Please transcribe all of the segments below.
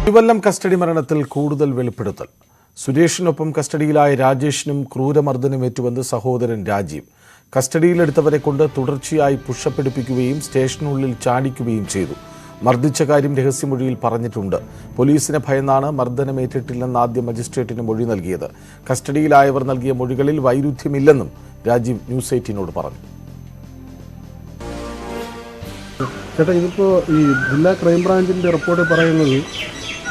Thiruvallam custody മരണത്തിൽ കൂടുതൽ വെളിപ്പെടുത്തൽ. സുരേഷിനൊപ്പം കസ്റ്റഡിയിലായ രാജേഷിനും ക്രൂരമർദ്ദനമേറ്റുവെന്ന് സഹോദരൻ രാജീവ്. കസ്റ്റഡിയിലെടുത്തവരെ കൊണ്ട് തുടർച്ചയായി പുഷപ്പെടുപ്പിക്കുകയും സ്റ്റേഷനുള്ളിൽ ചാടിക്കുകയും ചെയ്തു. മർദ്ദിച്ച കാര്യം രഹസ്യമൊഴിയിൽ പറഞ്ഞിട്ടുണ്ട്. പോലീസിനെ ഭയന്നാണ് മർദ്ദനമേറ്റിട്ടില്ലെന്ന് ആദ്യം മജിസ്ട്രേറ്റിന് മൊഴി നൽകിയത്. കസ്റ്റഡിയിലായവർ നൽകിയ മൊഴികളിൽ വൈരുദ്ധ്യമില്ലെന്നും രാജീവ് ന്യൂസ് 18നോട് പറഞ്ഞു. ചേട്ടാ, ഇതിപ്പോൾ ഈ ജില്ലാ ക്രൈംബ്രാഞ്ചിൻ്റെ റിപ്പോർട്ട് പറയുന്നത്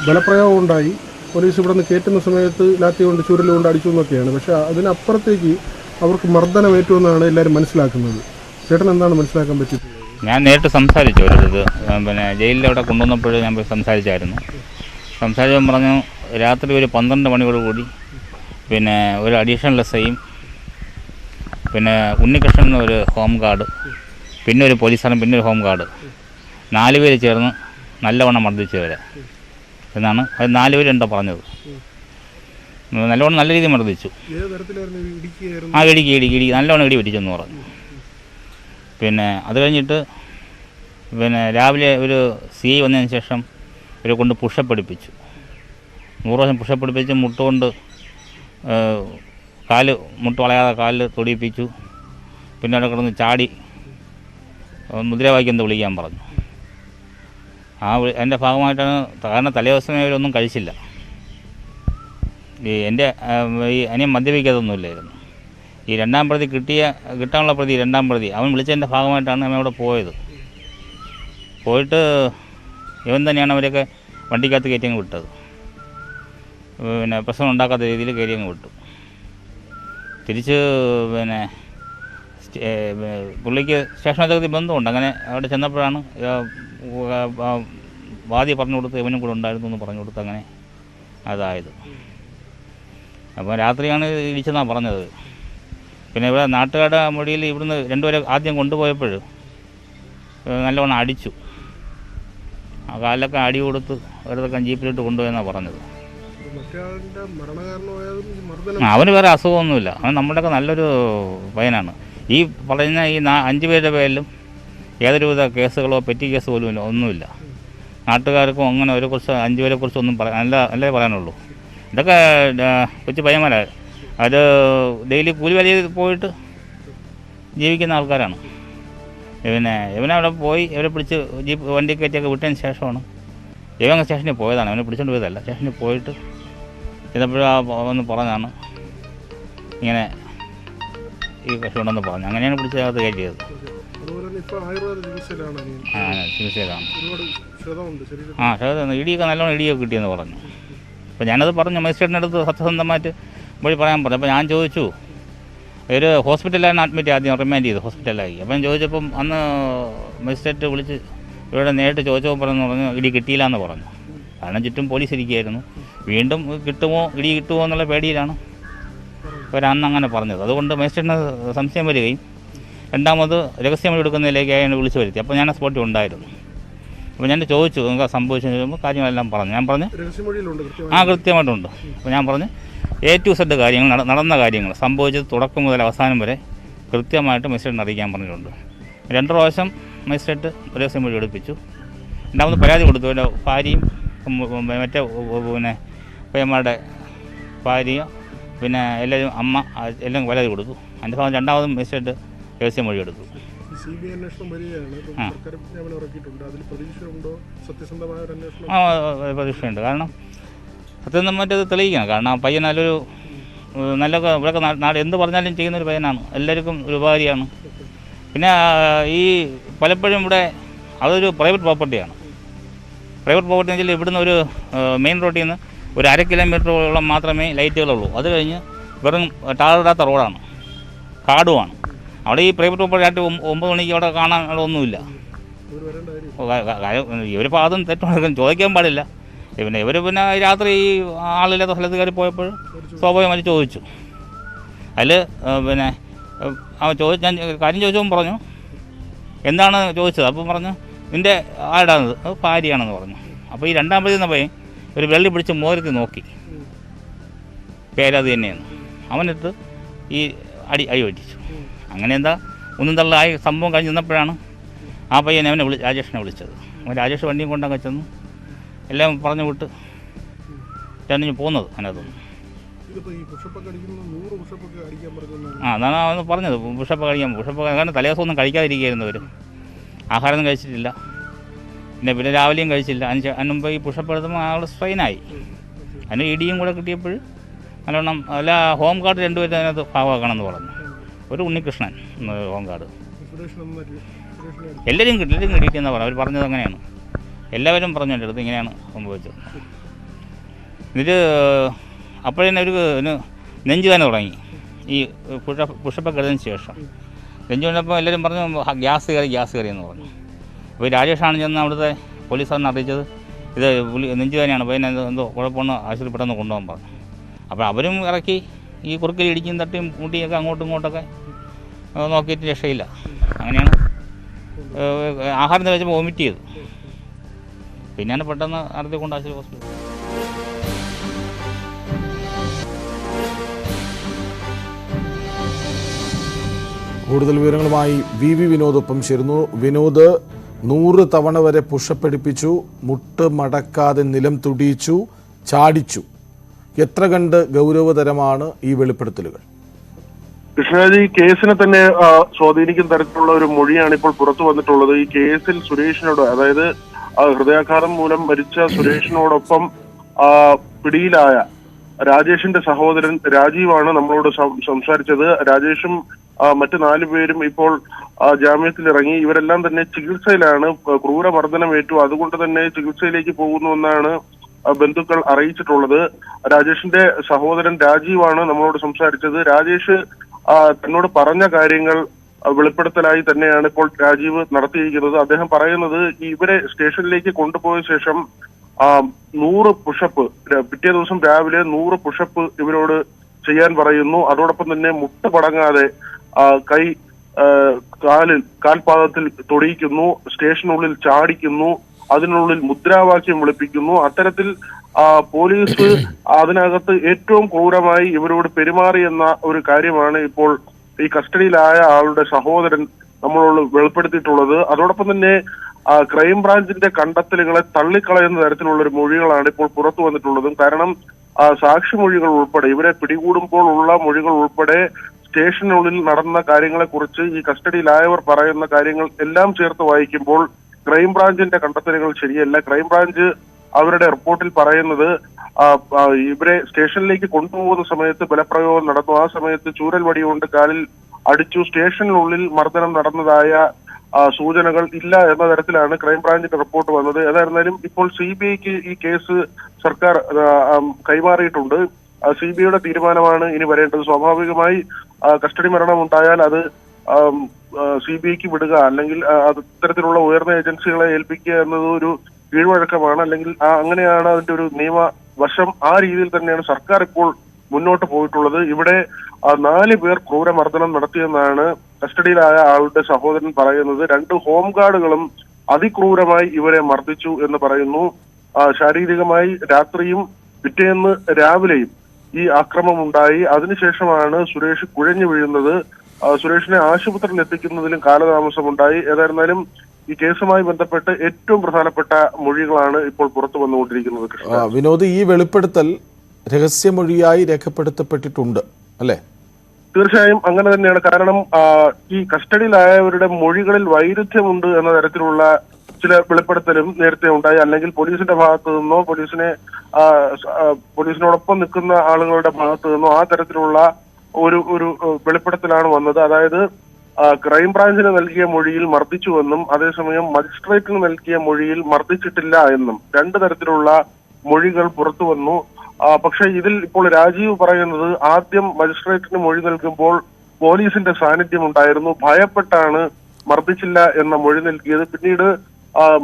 ബലപ്രയോഗം ഉണ്ടായി, പോലീസ് ഇവിടെ നിന്ന് കയറ്റുന്ന സമയത്ത് ലാത്തി കൊണ്ട് ചുരുളുകൊണ്ട് അടിച്ചു എന്നൊക്കെയാണ്. പക്ഷേ അതിനപ്പുറത്തേക്ക് അവർക്ക് മർദ്ദനമേറ്റുമെന്നാണ് എല്ലാവരും മനസ്സിലാക്കുന്നത്. ചേട്ടൻ എന്താണ് മനസ്സിലാക്കാൻ പറ്റിയിട്ടുള്ളത്? ഞാൻ നേരിട്ട് സംസാരിച്ചു. ഒരു ജയിലിൽ അവിടെ കൊണ്ടുവന്നപ്പോൾ ഞാൻ സംസാരിച്ചായിരുന്നു. സംസാരിച്ചപ്പോൾ പറഞ്ഞു രാത്രി ഒരു 12 മണിയോടുകൂടി ഒരു അഡീഷണൽ എസ്ഐയും ഉണ്ണികൃഷ്ണൻ എന്നൊരു ഹോം ഗാർഡ്, പിന്നെ ഒരു പോലീസുകാരൻ, പിന്നെ ഒരു ഹോം ഗാർഡ്, 4 പേര് ചേർന്ന് നല്ലവണ്ണം മർദ്ദിച്ചവരെ എന്നാണ്. അത് 4 പേരുണ്ടോ പറഞ്ഞത്. നല്ലവണ്ണം നല്ല രീതിയിൽ മർദ്ദിച്ചു. ഇടി നല്ലവണ്ണം ഇടി പറ്റിച്ചെന്ന് പറഞ്ഞു. അത് കഴിഞ്ഞിട്ട് രാവിലെ ഒരു CI വന്നതിന് ശേഷം ഇവരെ കൊണ്ട് പുഷപ്പെടുപ്പിച്ചു. 100 പ്രാവശ്യം പുഷപ്പെടുപ്പിച്ച് മുട്ടുകൊണ്ട് മുട്ട് വളയാതെ കാലിൽ തൊടിയിപ്പിച്ചു. പിന്നെ അവിടെ കിടന്ന് ചാടി മുദ്രാവാക്യം വിളിക്കാൻ പറഞ്ഞു. എൻ്റെ ഭാഗമായിട്ടാണ്. കാരണം തലേദിവസമേ അവരൊന്നും കഴിച്ചില്ല. എൻ്റെ ഈ അനിയൻ മദ്യപിക്കാതൊന്നുമില്ലായിരുന്നു. ഈ രണ്ടാം പ്രതി കിട്ടാനുള്ള പ്രതി, രണ്ടാം പ്രതി അവൻ വിളിച്ചതിൻ്റെ ഭാഗമായിട്ടാണ് അവൻ അവിടെ പോയത്. പോയിട്ട് ഇവൻ തന്നെയാണ് അവരൊക്കെ വണ്ടിക്കകത്ത് കയറ്റിയങ്ങ് വിട്ടത്. പ്രശ്നം ഉണ്ടാക്കാത്ത രീതിയിൽ കയറ്റിയങ്ങ് വിട്ടു. തിരിച്ച് പുള്ളിക്ക് സ്റ്റേഷനകത്ത് ബന്ധമുണ്ട്. അങ്ങനെ അവിടെ ചെന്നപ്പോഴാണ് വാദി പറഞ്ഞു കൊടുത്ത് ഇവനും കൂടെ ഉണ്ടായിരുന്നു എന്ന് പറഞ്ഞു കൊടുത്ത് അങ്ങനെ അതായത്. അപ്പോൾ രാത്രിയാണ് ഇടിച്ചെന്നാണ് പറഞ്ഞത്. ഇവിടെ നാട്ടുകാരുടെ മൊഴിയിൽ ഇവിടുന്ന് 2 പേരെ ആദ്യം കൊണ്ടുപോയപ്പോൾ നല്ലവണ്ണം അടിച്ചു. ആ കാലിലൊക്കെ അടി കൊടുത്ത് വെറുതെ ജീപ്പിലിട്ട് കൊണ്ടുപോയെന്നാണ് പറഞ്ഞത്. അവന് വേറെ അസുഖമൊന്നുമില്ല. അവൻ നമ്മുടെയൊക്കെ നല്ലൊരു പയ്യനാണ്. ഈ പറയുന്ന ഈ 5 പേരുടെ പേരിലും ഏതൊരുവിധ കേസുകളോ പെറ്റി കേസ് പോലും ഒന്നുമില്ല. നാട്ടുകാർക്കും അങ്ങനെ കുറിച്ച് 5 പേരെ കുറിച്ച് ഒന്നും നല്ലതേ പറയാനുള്ളൂ. ഇതൊക്കെ കൊച്ചു പയ്യന്മാരാണ്. അത് ഡെയിലി കൂലി വലിയ പോയിട്ട് ജീവിക്കുന്ന ആൾക്കാരാണ്. ഇവനവിടെ പോയി ഇവരെ പിടിച്ച് ജീപ്പ് വണ്ടി കയറ്റിയൊക്കെ വിട്ടതിന് ശേഷമാണ് ഇവൻ സ്റ്റേഷനിൽ പോയതാണ്. അവനെ പിടിച്ചുകൊണ്ട് പോയതല്ല. സ്റ്റേഷനിൽ പോയിട്ട് ചെന്നപ്പോഴൊന്ന് പറഞ്ഞാണ് ഇങ്ങനെ ഈ കഷ്ടമുണ്ടെന്ന് പറഞ്ഞു. അങ്ങനെയാണ് പിടിച്ചത് കയറ്റിയത്. ചികിത്സയിലാണ്. ഇടിയൊക്കെ നല്ലോണം ഇടിയൊക്കെ കിട്ടിയെന്ന് പറഞ്ഞു. അപ്പോൾ ഞാനത് പറഞ്ഞു മജിസ്ട്രേറ്റിനടുത്ത് സത്യസന്ധമായിട്ട് വഴി പറയാൻ പറഞ്ഞു. അപ്പോൾ ഞാൻ ചോദിച്ചു, ഒരു ഹോസ്പിറ്റലിലാണ് അഡ്മിറ്റ് ആദ്യം റിമാൻഡ് ചെയ്ത് ഹോസ്പിറ്റലായി. അപ്പം ഞാൻ ചോദിച്ചപ്പം അന്ന് മജിസ്ട്രേറ്റ് വിളിച്ച് ഇവിടെ നേരിട്ട് ചോദിച്ചപ്പോൾ പറഞ്ഞു ഇടി കിട്ടിയില്ല എന്ന് പറഞ്ഞു. കാരണം ചുറ്റും പോലീസ് ഇരിക്കുകയായിരുന്നു. വീണ്ടും ഇടി കിട്ടുമോ എന്നുള്ള പേടിയിലാണ് അവരന്ന് അങ്ങനെ പറഞ്ഞത്. അതുകൊണ്ട് മജിസ്ട്രേറ്റിന് സംശയം വരികയും രണ്ടാമത് രഹസ്യമൊഴി എടുക്കുന്നതിലേക്ക് അയാൾ വിളിച്ചു വരുത്തി. അപ്പോൾ ഞാൻ സ്പോട്ടിൽ ഉണ്ടായിരുന്നു. അപ്പോൾ ഞാൻ ചോദിച്ചു നിങ്ങൾക്ക് സംഭവിച്ചെന്ന് ചോദിക്കുമ്പോൾ കാര്യങ്ങളെല്ലാം പറഞ്ഞു. ഞാൻ പറഞ്ഞു കൃത്യമായിട്ടുണ്ട്. അപ്പോൾ ഞാൻ പറഞ്ഞു A to Z കാര്യങ്ങൾ നടന്ന കാര്യങ്ങൾ സംഭവിച്ചത് തുടക്കം മുതൽ അവസാനം വരെ കൃത്യമായിട്ട് മജിസ്ട്രേറ്റിനെ അറിയിക്കാൻ പറഞ്ഞിട്ടുണ്ട്. 2 പ്രാവശ്യം മജിസ്ട്രേറ്റ് രഹസ്യമൊഴി എടുപ്പിച്ചു. രണ്ടാമത് പരാതി കൊടുത്തു. എൻ്റെ ഭാര്യയും മറ്റേ പയ്യന്മാരുടെ ഭാര്യയും എല്ലാവരും അമ്മ എല്ലാം പരാതി കൊടുത്തു. അതിൻ്റെ ഭാഗം രണ്ടാമതും മജിസ്ട്രേറ്റ് രഹസ്യമൊഴി എടുത്തു. പ്രതീക്ഷയുണ്ട്. കാരണം സത്യസന്ധമായിട്ടത് തെളിയിക്കണം. കാരണം ആ പയ്യൻ നല്ല ഇവിടെയൊക്കെ നാട് എന്ത് പറഞ്ഞാലും ചെയ്യുന്നൊരു പയ്യനാണ്. എല്ലാവർക്കും ഒരു ഉപകാരിയാണ്. ഈ പലപ്പോഴും ഇവിടെ അതൊരു പ്രൈവറ്റ് പ്രോപ്പർട്ടിയാണ്. പ്രൈവറ്റ് പ്രോപ്പർട്ടി എന്ന് വെച്ചാൽ ഇവിടുന്ന് ഒരു മെയിൻ റോഡിൽ നിന്ന് ഒരു 1/2 കിലോമീറ്ററോളം മാത്രമേ ലൈറ്റുകളുള്ളൂ. അത് കഴിഞ്ഞ് വെറും ടാറിടാത്ത റോഡാണ്, കാടുമാണ്. അവിടെ ഈ പ്രൈവറ്റ് പ്രോപ്പർട്ടി ആയിട്ട് 9 മണിക്ക് അവിടെ കാണാനുള്ളതൊന്നുമില്ല. ഇവരിപ്പോൾ അതും തെറ്റും ചോദിക്കാൻ പാടില്ല. ഇവർ രാത്രി ഈ ആളില്ലാത്ത സ്ഥലത്ത് കയറി പോയപ്പോൾ സ്വാഭാവികമായിട്ട് ചോദിച്ചു. അതിൽ അവൻ ഞാൻ കാര്യം ചോദിച്ചപ്പോൾ പറഞ്ഞു എന്താണ് ചോദിച്ചത്. അപ്പം പറഞ്ഞു നിൻ്റെ ആരുടാണത്, അത് ഭാര്യയാണെന്ന് പറഞ്ഞു. അപ്പോൾ ഈ രണ്ടാം പ്രതി എന്ന പയ്യൻ ഒരു വെള്ളി പിടിച്ച് മോരത്തിൽ നോക്കി, പേരത് തന്നെയാണ്. അവനിട്ട് ഈ അടി വെട്ടിച്ചു. അങ്ങനെ ഒന്നും തള്ളായി സംഭവം കഴിഞ്ഞ് നിന്നപ്പോഴാണ് ആ പയ്യനെ രാജേഷിനെ വിളിച്ചത്. രാജേഷ് വണ്ടിയും കൊണ്ടങ്ങ് ചെന്നു എല്ലാം പറഞ്ഞു വിട്ട് രണ്ടിഞ്ഞ് പോകുന്നത് അതിനകത്തുനിന്ന്. അതാണ് അവന്ന് പറഞ്ഞത്, പുഷപ്പ് കാരണം തലേദിവസം ഒന്നും കഴിക്കാതിരിക്കുകയായിരുന്നു അവർ. ആഹാരമൊന്നും കഴിച്ചിട്ടില്ല, പിന്നെ രാവിലെയും കഴിച്ചില്ല. അതിന് മുമ്പ് ഈ പുഷപ്പ് എടുത്തുമ്പോൾ ആൾ സ്ട്രെയിനായി. അതിന് ഇടിയും കൂടെ കിട്ടിയപ്പോൾ നല്ലോണം അല്ല ഹോം ഗാർഡ് രണ്ടുപേരും അതിനകത്ത് ഭാഗമാക്കണമെന്ന് പറഞ്ഞു. ഒരു ഉണ്ണികൃഷ്ണൻ ഹോം ഗാർഡ് എല്ലാവരും കിട്ടിയെന്നാണ് പറഞ്ഞു. അവർ പറഞ്ഞത് അങ്ങനെയാണ്, എല്ലാവരും പറഞ്ഞു എൻ്റെ അടുത്ത് ഇങ്ങനെയാണ് സംഭവിച്ചത്. എന്നിട്ട് അപ്പോഴേ ഒരു നെഞ്ചുവേദന തുടങ്ങി ഈ പുഷപ്പൊക്കെ എടുത്തതിന് ശേഷം. നെഞ്ചു വന്നപ്പോൾ എല്ലാവരും പറഞ്ഞു ഗ്യാസ് കയറി എന്ന് പറഞ്ഞു. അപ്പോൾ രാജേഷാണ് ചെന്ന് അവിടുത്തെ പോലീസുകാരനെ അറിയിച്ചത് ഇത് നെഞ്ചുവേദനയാണ്, അപ്പോൾ എന്തോ കുഴപ്പമൊന്ന് ആശുപത്രി പെട്ടെന്ന് കൊണ്ടുപോകാൻ പറഞ്ഞു. അപ്പോൾ അവരും ഇറക്കി ഈ കുറുക്കിൽ ഇടിക്കും തട്ടിയും മുട്ടിയൊക്കെ അങ്ങോട്ടും ഇങ്ങോട്ടൊക്കെ നോക്കിയിട്ട് രക്ഷയില്ല. അങ്ങനെയാണ് ആഹാരം കഴിച്ചപ്പോൾ വോമിറ്റ് ചെയ്തു. പിന്നെയാണ് പെട്ടെന്ന് അടുത്ത് കൊണ്ട് ആശുപത്രി ഹോസ്പിറ്റൽ. കൂടുതൽ വിവരങ്ങളുമായി വി വിനോദൊപ്പം ചേരുന്നു. വിനോദ്, 100 തവണ വരെ പുഷപ്പ് എടുപ്പിച്ചു, മുട്ട് മടക്കാതെ നിലം തുടിയിച്ചു, ചാടിച്ചു. എത്ര കണ്ട് ഗൗരവതരമാണ് ഈ വെളിപ്പെടുത്തലുകൾ? കൃഷ്ണരാജ്, ഈ കേസിനെ തന്നെ സ്വാധീനിക്കുന്ന തരത്തിലുള്ള ഒരു മൊഴിയാണ് ഇപ്പോൾ പുറത്തു വന്നിട്ടുള്ളത്. ഈ കേസിൽ സുരേഷിനോട്, അതായത് ഹൃദയാഘാതം മൂലം മരിച്ച സുരേഷിനോടൊപ്പം പിടിയിലായ രാജേഷിന്റെ സഹോദരൻ രാജീവാണ് നമ്മളോട് സംസാരിച്ചത്. രാജേഷും മറ്റ് 4 പേരും ഇപ്പോൾ ജാമ്യത്തിൽ ഇറങ്ങി. ഇവരെല്ലാം തന്നെ ചികിത്സയിലാണ്, ക്രൂരമർദ്ദനമേറ്റു, അതുകൊണ്ട് തന്നെ ചികിത്സയിലേക്ക് പോകുന്നുവെന്നാണ് ബന്ധുക്കൾ അറിയിച്ചിട്ടുള്ളത്. രാജേഷിന്റെ സഹോദരൻ രാജീവാണ് നമ്മളോട് സംസാരിച്ചത്. രാജേഷ് തന്നോട് പറഞ്ഞ കാര്യങ്ങൾ വെളിപ്പെടുത്തലായി തന്നെയാണ് ഇപ്പോൾ രാജീവ് നടത്തിയിരിക്കുന്നത്. അദ്ദേഹം പറയുന്നത് ഇവരെ സ്റ്റേഷനിലേക്ക് കൊണ്ടുപോയ ശേഷം 100 പുഷപ്പ് പിറ്റേ ദിവസം രാവിലെ 100 പുഷപ്പ് ഇവരോട് ചെയ്യാൻ പറയുന്നു. അതോടൊപ്പം തന്നെ മുട്ട് പടങ്ങാതെ കാൽപാദത്തിൽ തൊടിയിക്കുന്നു, സ്റ്റേഷനുള്ളിൽ ചാടിക്കുന്നു, അതിനുള്ളിൽ മുദ്രാവാക്യം വിളിപ്പിക്കുന്നു. അത്തരത്തിൽ പോലീസ് അതിനകത്ത് ഏറ്റവും ക്രൂരമായി ഇവരോട് പെരുമാറിയെന്ന ഒരു കാര്യമാണ് ഇപ്പോൾ ഈ കസ്റ്റഡിയിലായ ആളുടെ സഹോദരൻ നമ്മളോട് വെളിപ്പെടുത്തിയിട്ടുള്ളത്. അതോടൊപ്പം തന്നെ ക്രൈംബ്രാഞ്ചിന്റെ കണ്ടെത്തലുകളെ തള്ളിക്കളയുന്ന തരത്തിലുള്ള ഒരു മൊഴികളാണ് ഇപ്പോൾ പുറത്തു വന്നിട്ടുള്ളതും. കാരണം സാക്ഷിമൊഴികൾ ഉൾപ്പെടെ, ഇവരെ പിടികൂടുമ്പോൾ ഉള്ള മൊഴികൾ ഉൾപ്പെടെ സ്റ്റേഷനുള്ളിൽ നടന്ന കാര്യങ്ങളെക്കുറിച്ച് ഈ കസ്റ്റഡിയിലായവർ പറയുന്ന കാര്യങ്ങൾ എല്ലാം ചേർത്ത് വായിക്കുമ്പോൾ ക്രൈംബ്രാഞ്ചിന്റെ കണ്ടെത്തലുകൾ ശരിയല്ല. ക്രൈംബ്രാഞ്ച് അവരുടെ റിപ്പോർട്ടിൽ പറയുന്നത് ഇവരെ സ്റ്റേഷനിലേക്ക് കൊണ്ടുപോകുന്ന സമയത്ത് ബലപ്രയോഗം നടന്നു. ആ സമയത്ത് ചൂരൽ വടി കൊണ്ട് കാലിൽ അടിച്ചു, സ്റ്റേഷനുള്ളിൽ മർദ്ദനം നടന്നതായ സൂചനകൾ ഇല്ല എന്ന തരത്തിലാണ് ക്രൈംബ്രാഞ്ചിന്റെ റിപ്പോർട്ട് വന്നത്. ഏതായിരുന്നാലും ഇപ്പോൾ CBIക്ക് ഈ കേസ് സർക്കാർ കൈമാറിയിട്ടുണ്ട്. CBIയുടെ തീരുമാനമാണ് ഇനി വരേണ്ടത്. സ്വാഭാവികമായി കസ്റ്റഡി മരണം ഉണ്ടായാൽ അത് CBIക്ക് വിടുക, അല്ലെങ്കിൽ അത്തരത്തിലുള്ള ഉയർന്ന ഏജൻസികളെ ഏൽപ്പിക്കുക എന്നത് ഒരു കീഴ്വഴക്കമാണ്, അല്ലെങ്കിൽ അങ്ങനെയാണ് അതിന്റെ ഒരു നിയമവശം. ആ രീതിയിൽ തന്നെയാണ് സർക്കാർ ഇപ്പോൾ മുന്നോട്ട് പോയിട്ടുള്ളത്. ഇവിടെ 4 പേർ ക്രൂരമർദ്ദനം നടത്തിയെന്നാണ് കസ്റ്റഡിയിലായ ആളുടെ സഹോദരൻ പറയുന്നത്. 2 ഹോം ഗാർഡുകളും അതിക്രൂരമായി ഇവരെ മർദ്ദിച്ചു എന്ന് പറയുന്നു. ശാരീരികമായി രാത്രിയും പിറ്റേന്ന് രാവിലെയും ഈ ആക്രമണം ഉണ്ടായി. അതിനുശേഷമാണ് സുരേഷ് കുഴഞ്ഞു വീഴുന്നത്. സുരേഷിനെ ആശുപത്രിയിൽ എത്തിക്കുന്നതിലും കാലതാമസമുണ്ടായി. ഏതായിരുന്നാലും ഈ കേസുമായി ബന്ധപ്പെട്ട് ഏറ്റവും പ്രധാനപ്പെട്ട മൊഴികളാണ് ഇപ്പോൾ പുറത്തു വന്നുകൊണ്ടിരിക്കുന്നത്. വിനോദ്, ഈ വെളിപ്പെടുത്തൽ രഹസ്യമൊഴിയായി രേഖപ്പെടുത്തപ്പെട്ടിട്ടുണ്ട് അല്ലേ? തീർച്ചയായും അങ്ങനെ തന്നെയാണ്. കാരണം ഈ കസ്റ്റഡിയിലായവരുടെ മൊഴികളിൽ വൈരുദ്ധ്യമുണ്ട് എന്ന തരത്തിലുള്ള ചില വെളിപ്പെടുത്തലും നേരത്തെ ഉണ്ടായി. അല്ലെങ്കിൽ പോലീസിന്റെ ഭാഗത്തു നിന്നോ പോലീസിനോടൊപ്പം നിൽക്കുന്ന ആളുകളുടെ ഭാഗത്തു നിന്നോ ആ തരത്തിലുള്ള ഒരു വെളിപ്പെടുത്തലാണ് വന്നത്. അതായത് ക്രൈംബ്രാഞ്ചിന് നൽകിയ മൊഴിയിൽ മർദ്ദിച്ചുവെന്നും അതേസമയം മജിസ്ട്രേറ്റിന് നൽകിയ മൊഴിയിൽ മർദ്ദിച്ചിട്ടില്ല എന്നും 2 തരത്തിലുള്ള മൊഴികൾ പുറത്തു വന്നു. പക്ഷെ ഇതിൽ ഇപ്പോൾ രാജീവ് പറയുന്നത് ആദ്യം മജിസ്ട്രേറ്റിന് മൊഴി നൽകുമ്പോൾ പോലീസിന്റെ സാന്നിധ്യം ഉണ്ടായിരുന്നു, ഭയപ്പെട്ടാണ് മർദ്ദിച്ചില്ല എന്ന മൊഴി നൽകിയത്. പിന്നീട്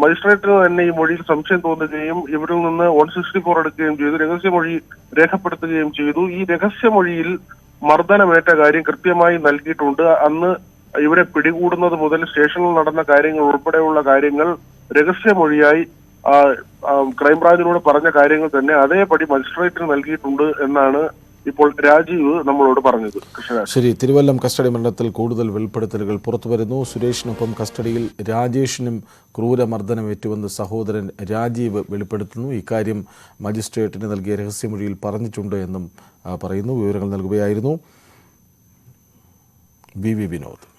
മജിസ്ട്രേറ്റിന് തന്നെ ഈ മൊഴിയിൽ സംശയം തോന്നുകയും ഇവരിൽ നിന്ന് 164 എടുക്കുകയും ചെയ്തു, രഹസ്യമൊഴി രേഖപ്പെടുത്തുകയും ചെയ്തു. ഈ രഹസ്യമൊഴിയിൽ മർദ്ദനമേറ്റ കാര്യം കൃത്യമായി നൽകിയിട്ടുണ്ട്. അന്ന് ഇവരെ പിടികൂടുന്നത് മുതൽ സ്റ്റേഷനിൽ നടന്ന കാര്യങ്ങൾ ഉൾപ്പെടെയുള്ള കാര്യങ്ങൾ രഹസ്യമൊഴിയായി ക്രൈംബ്രാഞ്ചിനോട് പറഞ്ഞ കാര്യങ്ങൾ തന്നെ അതേപടി മജിസ്ട്രേറ്റിന് നൽകിയിട്ടുണ്ട് എന്നാണ് ഇപ്പോൾ രാജീവ് നമ്മളോട് പറഞ്ഞത്. കൃഷ്ണരാജ്. ശരി, തിരുവല്ലം കസ്റ്റഡി മരണത്തിൽ കൂടുതൽ വെളിപ്പെടുത്തലുകൾ പുറത്തുവരുന്നു. സുരേഷിനൊപ്പം കസ്റ്റഡിയിൽ രാജേഷിനും ക്രൂരമർദ്ദനമേറ്റുവെന്ന് സഹോദരൻ രാജീവ് വെളിപ്പെടുത്തുന്നു. ഇക്കാര്യം മജിസ്ട്രേറ്റിന് നൽകിയ രഹസ്യമൊഴിയിൽ പറഞ്ഞിട്ടുണ്ട് എന്നും പറയുന്നു. വിവരങ്ങൾ നൽകുകയായിരുന്നു വി വിനോദ്.